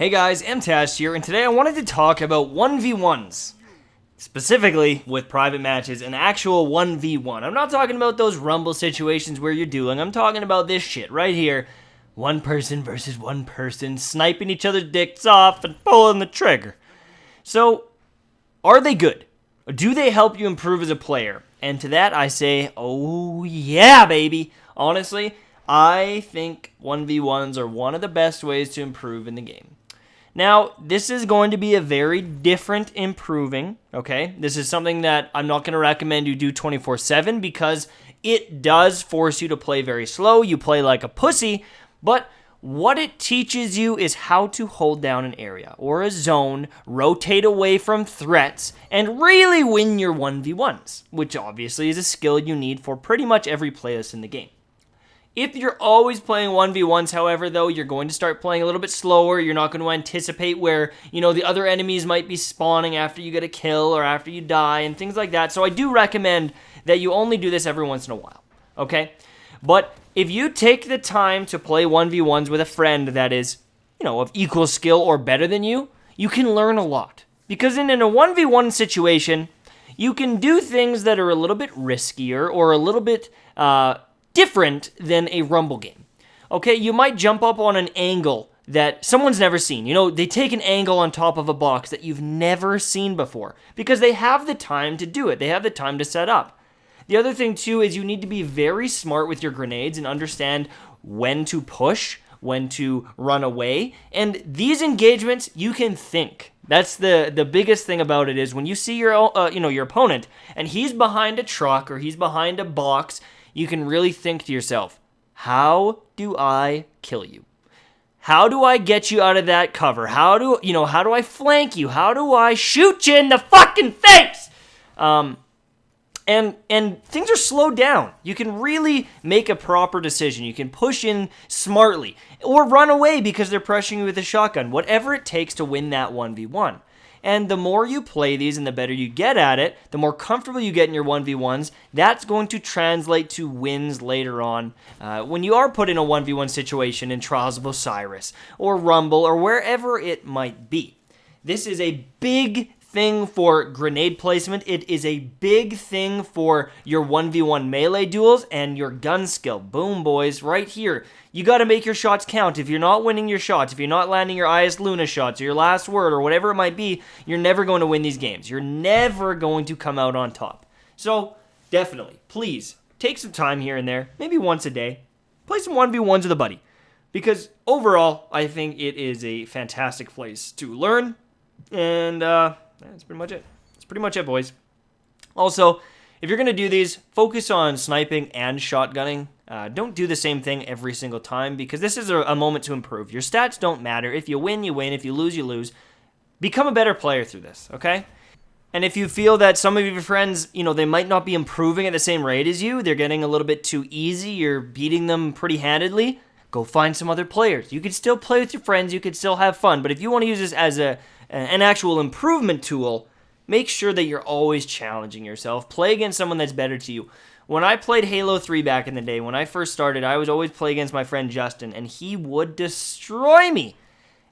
Hey guys, Mtashed here, and today I wanted to talk about 1v1's. Specifically with private matches, an actual 1v1. I'm not talking about those rumble situations where you're dueling. I'm talking about this shit right here. One person versus one person, sniping each other's dicks off and pulling the trigger. So, are they good? Do they help you improve as a player? And to that I say, oh yeah, baby. Honestly, I think 1v1s are one of the best ways to improve in the game. Now, this is going to be a very different improving, okay? This is something that I'm not going to recommend you do 24/7 because it does force you to play very slow. You play like a pussy, but what it teaches you is how to hold down an area or a zone, rotate away from threats, and really win your 1v1s, which obviously is a skill you need for pretty much every playlist in the game. If you're always playing 1v1s, however, though, you're going to start playing a little bit slower. You're not going to anticipate where, the other enemies might be spawning after you get a kill or after you die and things like that. So I do recommend that you only do this every once in a while, okay? But if you take the time to play 1v1s with a friend that is, of equal skill or better than you, you can learn a lot. Because in a 1v1 situation, you can do things that are a little bit riskier or a little bit different than a rumble game. Okay, you might jump up on an angle that someone's never seen. They take an angle on top of a box that you've never seen before because they have the time to do it. They have the time to set up. The other thing too is you need to be very smart with your grenades and understand when to push, when to run away. And these engagements, you can think. That's the biggest thing about it is when you see your opponent and he's behind a truck or he's behind a box, you can really think to yourself, how do I kill you? How do I get you out of that cover? How do I flank you? How do I shoot you in the fucking face? And things are slowed down. You can really make a proper decision. You can push in smartly or run away because they're pressuring you with a shotgun. Whatever it takes to win that 1v1. And the more you play these and the better you get at it, the more comfortable you get in your 1v1s, that's going to translate to wins later on. When you are put in a 1v1 situation in Trials of Osiris or Rumble or wherever it might be. This is a big thing for grenade placement. It is a big thing for your 1v1 melee duels and your gun skill. Boom, boys, right here. You got to make your shots count. If you're not winning your shots, if you're not landing your IS Luna shots or your last word or whatever it might be, you're never going to win these games. You're never going to come out on top. So, definitely, please, take some time here and there, maybe once a day, play some 1v1s with a buddy. Because overall, I think it is a fantastic place to learn. And, that's pretty much it. That's pretty much it, boys. Also, if you're going to do these, focus on sniping and shotgunning. Don't do the same thing every single time because this is a moment to improve. Your stats don't matter. If you win, you win. If you lose, you lose. Become a better player through this, okay? And if you feel that some of your friends, they might not be improving at the same rate as you, they're getting a little bit too easy, you're beating them pretty handedly, go find some other players. You can still play with your friends. You can still have fun. But if you want to use this as an actual improvement tool, make sure that you're always challenging yourself. Play against someone that's better to you. When I played Halo 3 back in the day, when I first started, I was always play against my friend Justin, and he would destroy me.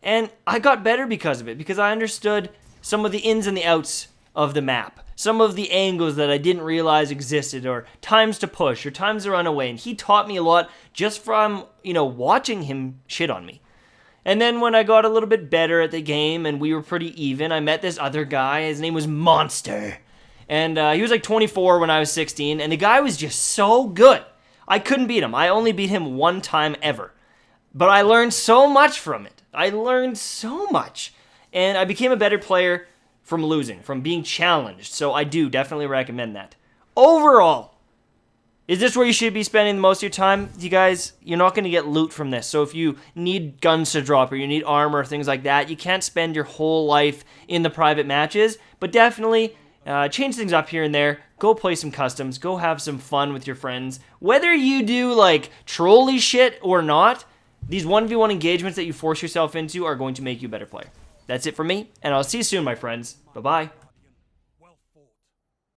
And I got better because of it, because I understood some of the ins and the outs of the map, some of the angles that I didn't realize existed, or times to push, or times to run away. And he taught me a lot just from, watching him shit on me. And then when I got a little bit better at the game and we were pretty even, I met this other guy. His name was Monster. And he was like 24 when I was 16. And the guy was just so good. I couldn't beat him. I only beat him one time ever. But I learned so much from it. I learned so much. And I became a better player from losing, from being challenged. So I do definitely recommend that. Overall, is this where you should be spending most of your time? You guys, you're not going to get loot from this. So if you need guns to drop or you need armor or things like that, you can't spend your whole life in the private matches. But definitely change things up here and there. Go play some customs. Go have some fun with your friends. Whether you do like trolley shit or not, these 1v1 engagements that you force yourself into are going to make you a better player. That's it for me, and I'll see you soon, my friends. Bye-bye.